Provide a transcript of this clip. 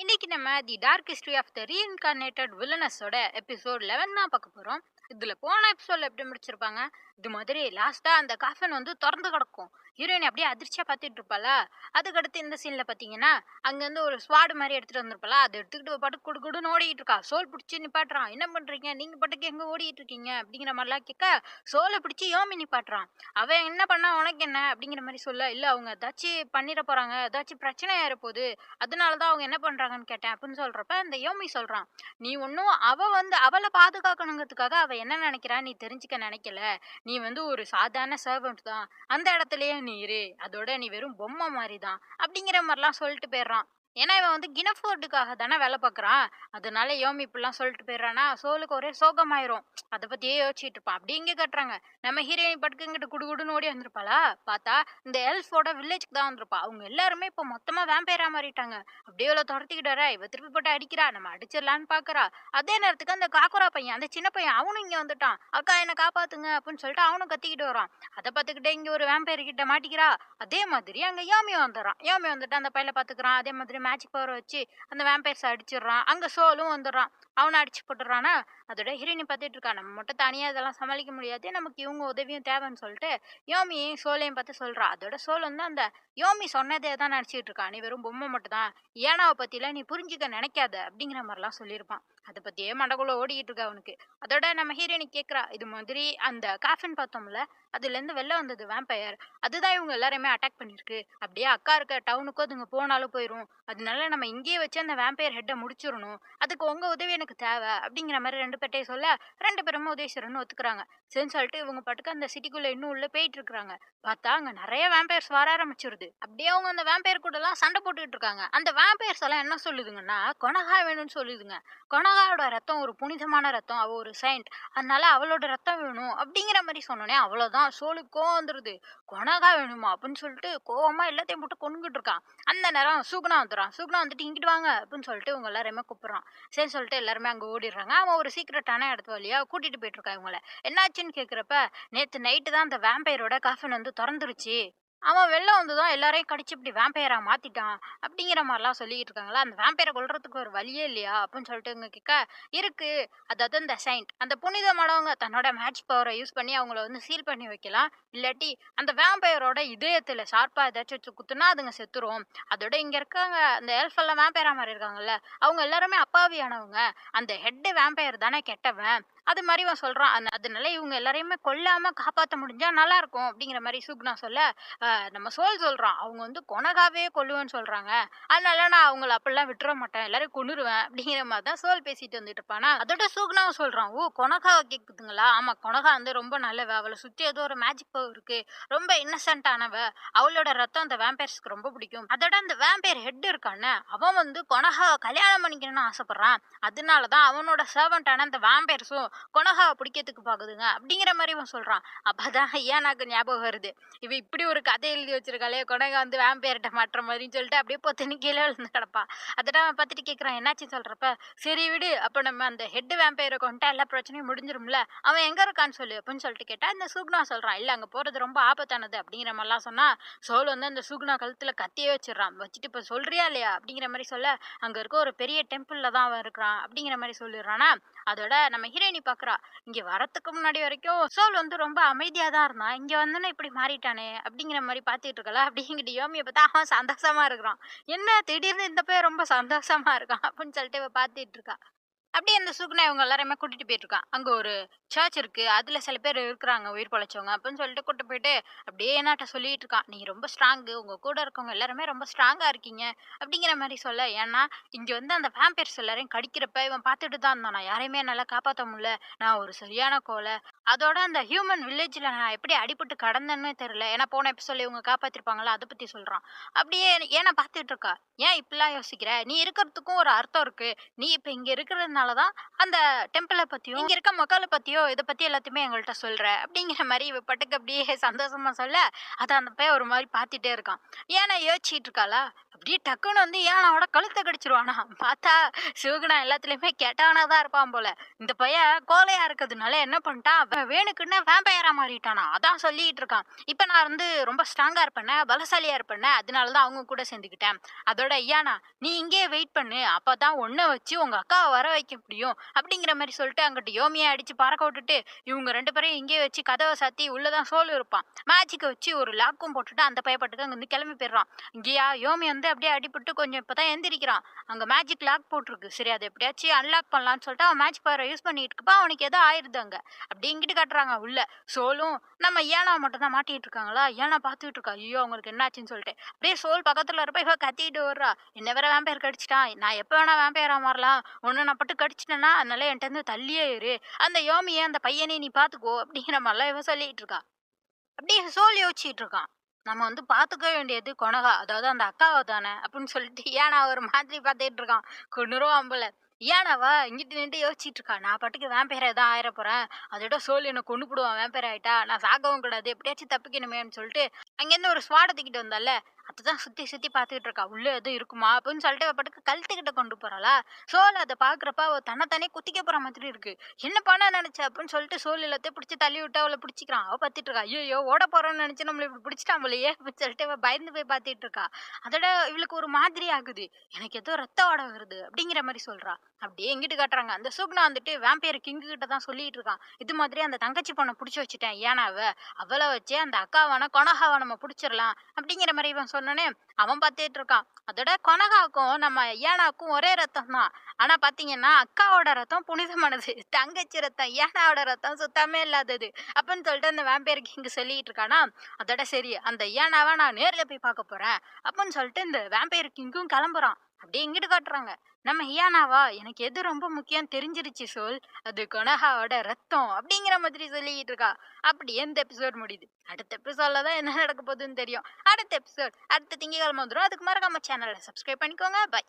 இன்னைக்கு நம்ம the dark history of the reincarnated வில்லனஸோட எபிசோட் 11 தான் பார்க்க போறோம். இதுல போன எபிசோட்ல எப்படி முடிச்சிருப்பாங்க, இது மாதிரி லாஸ்டா அந்த காஃபின் வந்து திறந்து கிடக்கும். ஹீரோயின் அப்படியே அதிர்ச்சியா பார்த்துட்டு இருப்பாளா. அதுக்கடுத்து இந்த சீன்ல பாத்தீங்கன்னா அங்க இருந்து ஒரு ஸ்வாடு மாதிரி எடுத்துட்டு வந்திருப்பாளா, அதை எடுத்துக்கிட்டு பாட்டு குடுக்குடுன்னு ஓடிட்டு இருக்கா. சோல் பிடிச்சி நிப்பாட்டுறான். என்ன பண்றீங்க நீங்க பாட்டுக்கு எங்க ஓடிட்டு இருக்கீங்க அப்படிங்கிற மாதிரிலாம் கேட்க, சோலை பிடிச்சி யோமி நிப்பாட்டுறான். அவன் என்ன பண்ணா உனக்கு என்ன அப்படிங்கிற மாதிரி சொல்ல, இல்ல அவங்க ஏதாச்சும் பண்ணிட போறாங்க, ஏதாச்சும் பிரச்சனை ஆயிர போகுது, அதனாலதான் அவங்க என்ன பண்றாங்கன்னு கேட்டேன் அப்படின்னு சொல்றப்ப அந்த யோமி சொல்றான், நீ ஒன்னும் அவ வந்து அவளை பாதுகாக்கணுங்கிறதுக்காக அவ என்ன நினைக்கிறா நீ தெரிஞ்சுக்க நினைக்கல. நீ வந்து ஒரு சாதாரண சர்வன்ட் தான். அந்த இடத்துலயே நீ இரு. அதோட நீ வெறும் பொம்மை மாதிரிதான் அப்படிங்கிற மாதிரிலாம் சொல்லிட்டு போயிடுறான். ஏன்னா இவன் வந்து கினஃபோர்டுக்காக தானே வேலை பார்க்கறான். அதனால யோமி இப்படிலாம் சொல்லிட்டு போயிடுறானா, சோலுக்கு ஒரே சோகமாயிரும். அதை பத்தியே யோசிச்சுட்டு இருப்பான். அப்படி இங்கே கட்டுறாங்க, நம்ம ஹீரோயின் பட்டுக்கு இங்கிட்டு குடுகுடுன்னு ஓடி வந்திருப்பாளா. பார்த்தா இந்த எல்ஃபோட வில்லேஜ்க்கு தான் வந்திருப்பா. அவங்க எல்லாருமே இப்போ மொத்தமா வேம்பையரா மாறிட்டாங்க. அப்படியே இவளை துரத்திக்கிட்டு வரா. இவ திருப்பி போட்டு அடிக்கிறா. நம்ம அடிச்சிடலான்னு பாக்குறா. அதே நேரத்துக்கு அந்த காக்குரா பையன், அந்த சின்ன பையன், அவனும் இங்க வந்துட்டான். அக்கா என்ன காப்பாத்துங்க அப்படின்னு சொல்லிட்டு அவனும் கத்திக்கிட்டு வரான். அதை பார்த்துக்கிட்டே இங்க ஒரு வேம்பையர் கிட்ட மாட்டிக்கிறா. அதே மாதிரி அங்க யாமி வந்துடுறான். யாமி வந்துட்டு அந்த பையலை பாத்துக்கிறான். அதே மாதிரி மேஜிக் பவர் வச்சு அந்த வேம்பையர்ஸ் அடிச்சிடுறான். அங்க சோலும் வந்துடுறான். அவனை அடிச்சு போட்டுறானா. அதோட ஹீரோயினி பார்த்துட்டு இருக்கா, நம்ம மட்டும் தனியா இதெல்லாம் சமாளிக்க முடியாது, நமக்கு இவங்க உதவியும் தேவைன்னு சொல்லிட்டு யோமியையும் சோலையும் பார்த்து சொல்றா. அதோட சோல் வந்து அந்த யோமி சொன்னதே தான் நினைச்சிட்டு இருக்கா. நீ வெறும் பொம்மை மட்டும் தான், ஏனாவை பத்தில நீ புரிஞ்சுக்க நினைக்காத அப்படிங்கிற மாதிரிலாம் சொல்லியிருப்பான். அதை பத்தியே மண்டக்குள்ள ஓடிக்கிட்டு இருக்கா அவனுக்கு. அதோட நம்ம ஹீரோயினி கேட்கறா, இது மாதிரி அந்த காஃபின் பார்த்தோம்ல, அதுல இருந்து வெளில வந்தது வேம்பயர், அதுதான் இவங்க எல்லாருமே அட்டாக் பண்ணிருக்கு. அப்படியே அக்கா இருக்க டவுனுக்கும் அதுங்க போனாலும் போயிரும். அதனால நம்ம இங்கேயே வச்சு அந்த வேம்பயர் ஹெட்டை முடிச்சிடணும். அதுக்கு உங்க உதவி எனக்கு தேவை அப்படிங்கிற மாதிரி ரெண்டு பேர்ட்டையும் சொல்ல, ரெண்டு பேருமே உதவி செய்யறன்னு ஒத்துக்குறாங்க. சரின்னு சொல்லிட்டு இவங்க பாட்டுக்கு அந்த சிட்டிக்குள்ள இன்னும் உள்ள போயிட்டு இருக்காங்க. பார்த்தா அங்க நிறைய வேம்பயர்ஸ் வர ஆரம்பிச்சிருது. அப்படியே அவங்க அந்த வேம்பயர் கூட எல்லாம் சண்டை போட்டுட்டு இருக்காங்க. அந்த வேம்பயர்ஸ் எல்லாம் என்ன சொல்லுதுங்கன்னா, கொனகா வேணும்னு சொல்லுதுங்க. கொனகாவோட ரத்தம் ஒரு புனிதமான ரத்தம், அவ ஒரு செயின்ட், அதனால அவளோட ரத்தம் வேணும் அப்படிங்கிற மாதிரி சொன்னோன்னே அவ்வளவுதான், சோலுக்கு கோவம் வந்துருது. கொனகா வேணுமா அப்படின்னு சொல்லிட்டு கோவமா எல்லாத்தையும் போட்டு கொண்டுகிட்டு இருக்கான். அந்த நேரம் சுகுணா வந்துடுறான். சுகுணா வந்துட்டு இங்கிட்டு வாங்க அப்படின்னு சொல்லிட்டு இவங்க எல்லாருமே கூப்பிடுறான். சரி சொல்லிட்டு எல்லாருமே அங்க ஓடிடுறாங்க. அவன் ஒரு சீக்கிரட்டான இடத்து வழியா கூட்டிட்டு போயிட்டு இருக்கான் இவங்கள. என்னாச்சுன்னு கேக்குறப்ப, நேத்து நைட்டு தான் அந்த வேம்பயரோட காஃபின் வந்து திறந்துருச்சு. அவன் வெளில வந்துதான் எல்லாரையும் கடிச்சு இப்படி வேம்பயரா மாத்திட்டான் அப்படிங்கிற மாதிரிலாம் சொல்லிட்டு இருக்காங்களா. அந்த வேம்பயரை கொல்றதுக்கு ஒரு வழியே இல்லையா அப்படின்னு சொல்லிட்டு இவங்க கேட்க, இருக்கு. அதாவது இந்த செயின்ட், அந்த புனிதமானவங்க தன்னோட மேட்ச் பவரை யூஸ் பண்ணி அவங்கள வந்து சீல் பண்ணி வைக்கலாம். இல்லாட்டி அந்த வேம்பயரோட இதயத்துல ஷார்ப்பா ஏதாச்சும் வச்சு குத்துனா அதுங்க செத்துரும். அதோட இங்க இருக்காங்க அந்த எல்ஃப் எல்லாம் வேம்பயரா மாதிரி இருக்காங்கல்ல, அவங்க எல்லாருமே அப்பாவியானவங்க. அந்த ஹெட் வேம்பயர் தானே கெட்டவன். அது மாதிரி இவன் சொல்றான். அதனால இவங்க எல்லாரையுமே கொல்லாம காப்பாத்த முடிஞ்சா நல்லா இருக்கும் அப்படிங்கிற மாதிரி சுக்னா சொல்ல, நம்ம சோல் சொல்றான், அவங்க வந்து கொனகாவே கொல்லுவேன்னு சொல்றாங்க. அதனால நான் அவங்கள அப்படிலாம் விட்டுற மாட்டேன், எல்லாரையும் கொன்னுருவேன் அப்படிங்கிற மாதிரி தான் சோல் பேசிட்டு வந்துட்டு இருப்பானா. அதோட சுக்னாவும் சொல்றான், ஓ கொனகாவை கேக்குதுங்களா, ஆமா கொனகா வந்து ரொம்ப நல்லவ, அவளை சுத்தி ஏதோ ஒரு மேஜிக் பவர் இருக்கு, ரொம்ப இன்னசென்ட் ஆனவ, அவளோட ரத்தம் அந்த வேம்பயர்ஸ்க்கு ரொம்ப பிடிக்கும். அதோட அந்த வேம்பயர் ஹெட் இருக்கான்னு அவன் வந்து கொனகாவை கல்யாணம் பண்ணிக்கணும்னு ஆசைப்படுறான். அதனாலதான் அவனோட சர்வெண்டான அந்த வேம்பயர்ஸும் கொனகாவை பிடிக்கிறதுக்கு பாக்குதுங்க அப்படிங்கிற மாதிரி இவன் சொல்றான். அப்பதான் எனக்கு ஞாபகம் வருது, இவ இப்படி ஒரு கதை எழுதி வச்சிருக்காளே, கொனகா வந்து வேம்பயர்கிட்ட மாட்டுற மாதிரின்னு சொல்லிட்டு அப்படியே பொத்தனி கீழே விழுந்து கிடப்பா. அதோட அவன் பார்த்துட்டு கேட்கறான், என்னாச்சுன்னு சொல்றப்ப, சரி விடு, அப்ப நம்ம அந்த ஹெட் வேம்பயரை கொண்டா எல்லா பிரச்சனையும் முடிஞ்சிரும்ல, அவன் எங்க இருக்கான்னு சொல்லு அப்படின்னு சொல்லிட்டு கேட்டா இந்த சுக்னா சொல்றான், இல்ல அங்க போறது ரொம்ப ஆபத்தானது அப்படிங்கிற மாதிரிலாம் சொன்னா, சோல் வந்து அந்த சுக்னா கழுத்துல கத்தியே வச்சிடறான். வச்சுட்டு இப்ப சொல்றியா இல்லையா அப்படிங்கிற மாதிரி சொல்ல, அங்க இருக்க ஒரு பெரிய டெம்பிள்ல தான் அவன் இருக்கிறான் அப்படிங்கிற மாதிரி சொல்லிடுறானா. அதோட நம்ம ஹீரோயினி பாக்குறா, இங்க வரத்துக்கு முன்னாடி வரைக்கும் சோல் வந்து ரொம்ப அமைதியா தான் இருந்தான், இங்க வந்தோன்னு இப்படி மாறிட்டானே அப்படிங்கிற மாதிரி பாத்துட்டு இருக்கல. அப்படிங்கிட்டு யோமியை பார்த்தா அவன் சந்தோஷமா இருக்கிறான். என்ன திடீர்னு இந்த பையன் ரொம்ப சந்தோஷமா இருக்கான் அப்படின்னு சொல்லிட்டு இவ பாத்துட்டு இருக்கா. அப்படியே அந்த சுகுணா இவங்க எல்லாரையுமே கூட்டிட்டு போயிட்டு இருக்கான். அங்க ஒரு சர்ச் இருக்கு, அதுல சில பேர் இருக்கிறாங்க உயிர் பொழைச்சவங்க அப்படின்னு சொல்லிட்டு கூட்டு போயிட்டு அப்படியே என்னாட்ட சொல்லிட்டு இருக்கான், நீங்க ரொம்ப ஸ்ட்ராங்கு, உங்க கூட இருக்கவங்க எல்லாருமே ரொம்ப ஸ்ட்ராங்கா இருக்கீங்க அப்படிங்கிற மாதிரி சொல்ல. ஏன்னா இங்க வந்து அந்த வேம்பயர்ஸ் எல்லாரையும் கடிக்கிறப்ப இவன் பார்த்துட்டு தான் இருந்தான், நான் யாரையுமே என்னால காப்பாற்ற முடியல, நான் ஒரு சரியான கோலை. அதோட அந்த ஹியூமன் வில்லேஜ்ல நான் எப்படி அடிபட்டு கடந்தேன்னு தெரியல, ஏன்னா போன எபிசோட்ல இவங்க காப்பாத்திருப்பாங்களா, அதை பத்தி சொல்றான். அப்படியே ஏன்னா பார்த்துட்டு இருக்கா, ஏன் இப்படிலாம் யோசிக்கிற, நீ இருக்கிறதுக்கும் ஒரு அர்த்தம் இருக்கு, நீ இப்ப இங்க இருக்கிறதுனாலதான் அந்த டெம்பிளை பத்தியும் இங்க இருக்க மக்களை பத்தியோ இதை பத்தி எல்லாத்தையுமே எங்கள்கிட்ட சொல்ற அப்படிங்கிற மாதிரி இவ பட்டுக்கு அப்படியே சந்தோஷமா சொல்ல, அதை அந்த பையன் ஒரு மாதிரி பார்த்துட்டே இருக்கான். ஏன்னா யோசிச்சுட்டு இருக்காளா. அப்படியே டக்குன்னு வந்து யானாவோட கழுத்தை கடிச்சிருவானா. பார்த்தா சிவகுணா எல்லாத்துலயுமே கெட்டவனா தான் இருப்பான் போல. இந்த பையன் கோழையா இருக்கிறதுனால என்ன பண்ணிட்டான், அவன் வேணுக்குன்னு வேம்பயரா மாறிட்டானா. அதான் சொல்லிட்டு இருக்கான். இப்ப நான் வந்து ரொம்ப ஸ்ட்ராங்கா இருப்பேனே, பலசாலியா இருப்பேனே, அதனால தான் அவங்க கூட சேர்ந்துக்கிட்டேன். அதோட ஐயானா நீ இங்கேயே வெயிட் பண்ணு, அப்பதான் உன்னை வச்சு உங்க அக்காவை வர வைக்க முடியும் அப்படிங்கிற மாதிரி சொல்லிட்டு அங்கிட்டு யோமியை அடிச்சு பறக்க விட்டுட்டு இவங்க 2 பேரையும் இங்கேயே வச்சு கதவை சாத்தி உள்ளதான் சோல் இருப்பான். மேஜிக்கை வச்சு ஒரு லாக்கும் போட்டுட்டு அந்த பையப்பட்டுக்கு அங்க வந்து கிளம்பி போயிடுறான். இங்கேயா யோமி வந்து அப்படியே அடிபட்டு கொஞ்சம் இப்பதான் எந்திரிக்கிறான். அங்க மேஜிக் லாக் போட்டிருக்கு. சரி அதை எப்படியாச்சும் அன்லாக் பண்ணலாம்னு சொல்லிட்டு அவன் மேஜிக் பவரை யூஸ் பண்ணிட்டு இருக்கப்ப அவனுக்கு ஏதோ ஆயிருது அங்க. அப்படி இங்கிட்டு காட்டுறாங்க உள்ள. சோலும் நம்ம ஏனா மட்டும் தான் மாட்டிட்டு இருக்காங்களா. ஏனா பார்த்துட்டு இருக்கா, ஐயோ அவங்களுக்கு என்னாச்சுன்னு சொல்லிட்டு அப்படியே சோல் பக்கத்துல இருப்ப இவ கத்திட்டு வர்றா. என்ன வேற வேம்பயர் கடிச்சிட்டான், நான் எப்ப வேணா வேம்பயரா மாறலாம், ஒன்னு நான் பட்டு கடிச்சிட்டேன்னா அதனால என்கிட்ட இருந்து தள்ளியே இரு, அந்த யோமியை அந்த பையனை நீ பாத்துக்கோ அப்படிங்கிற மாதிரிலாம் இவன் சொல்லிட்டு இருக்கா. அப்படியே சோல் யோசிச்சுட்டு இருக்கான். நம்ம வந்து பாத்துக்க வேண்டியது கொனகா, அதாவது அந்த அக்காவை தானே அப்படின்னு சொல்லிட்டு ஏனா ஒரு மாதிரி பார்த்துட்டு இருக்கான். கொன்னுருவான் போல. ஏனாவா இங்கிட்டு நின்று யோசிச்சுட்டு இருக்கா, நான் பாட்டுக்கு வேம்பயரா தான் ஆயிர போறேன், அதோட சோல் என்ன கொண்டு போடுவான், வேம்பயர் ஆயிட்டா நான் சாகவும் கூடாது, எப்படியாச்சும் தப்பிக்கணுமேன்னு சொல்லிட்டு அங்கேருந்து ஒரு ஸ்வாடை தூக்கிட்டு வந்தால அதுதான் சுத்தி சுத்தி பார்த்துக்கிட்டு இருக்கா. உள்ள எதுவும் இருக்குமா அப்படின்னு சொல்லிட்டு அவ பாட்டுக்கு கழுத்துக்கிட்ட கொண்டு போறாளா. சோல் அதை பாக்குறப்ப அவ தன்னைத்தானே குத்திக்க போற மாதிரி இருக்கு. என்ன பண்ண நினைச்ச அப்படின்னு சொல்லிட்டு சோல் எல்லாத்தையும் பிடிச்சி தள்ளி விட்டு அவளை பிடிச்சிக்கிறான். அவ பார்த்துட்டு இருக்கா, ஐயோ ஓட போறோம்னு நினைச்சு நம்மள இப்படி பிடிச்சிட்டான் போலயே அப்படின்னு சொல்லிட்டு அவ பயந்து போய் பார்த்துட்டு இருக்கா. அதோட இவளுக்கு ஒரு மாதிரி ஆகுது, எனக்கு ஏதோ ரத்த ஓட வருது அப்படிங்கிற மாதிரி சொல்றா. அப்படியே எங்கிட்டு காட்டுறாங்க, அந்த சுக்னா வந்துட்டு வேம்பையர் கிங்கு கிட்ட தான் சொல்லிட்டு இருக்கான். இது மாதிரி அந்த தங்கச்சி பொண்ணை பிடிச்சி வச்சுட்டேன் ஏன்னா அவளை வச்சு அந்த அக்காவான கொனகாவை நம்ம பிடிச்சிடலாம் அப்படிங்கிற மாதிரி இவன் சொன்னோன்னே அவன் பார்த்துட்டு இருக்கான். அதோட கொனகாவுக்கும் நம்ம ஏனாவுக்கும் ஒரே ரத்தம் தான். ஆனா பாத்தீங்கன்னா அக்காவோட ரத்தம் புனிதமானது, தங்கச்சி ரத்தம் ஏனாவோட ரத்தம் சுத்தமே இல்லாதது அப்படின்னு சொல்லிட்டு அந்த வேம்பையர் கிங் சொல்லிட்டு இருக்கானா. அதோட சரி அந்த ஏனாவை நான் நேர்ல போய் பார்க்க போறேன் அப்படின்னு சொல்லிட்டு இந்த வேம்பையர் கிங்கும் கிளம்புறான். அப்படியே இங்கிட்டு காட்டுறாங்க, நம்ம ஹியானாவா எனக்கு எது ரொம்ப முக்கியம் தெரிஞ்சிருச்சு சோல், அது கொனகாவோட ரத்தம் அப்படிங்கிற மாதிரி சொல்லிட்டு இருக்கா. அப்படி எந்த எபிசோட் முடியுது. அடுத்த எபிசோட்ல தான் என்ன நடக்க போகுதுன்னு தெரியும். அடுத்த எபிசோட் அடுத்த திங்கட்கிழமை வந்துடும். அதுக்கு மறக்காம சேனலை சப்ஸ்கிரைப் பண்ணிக்கோங்க. பை.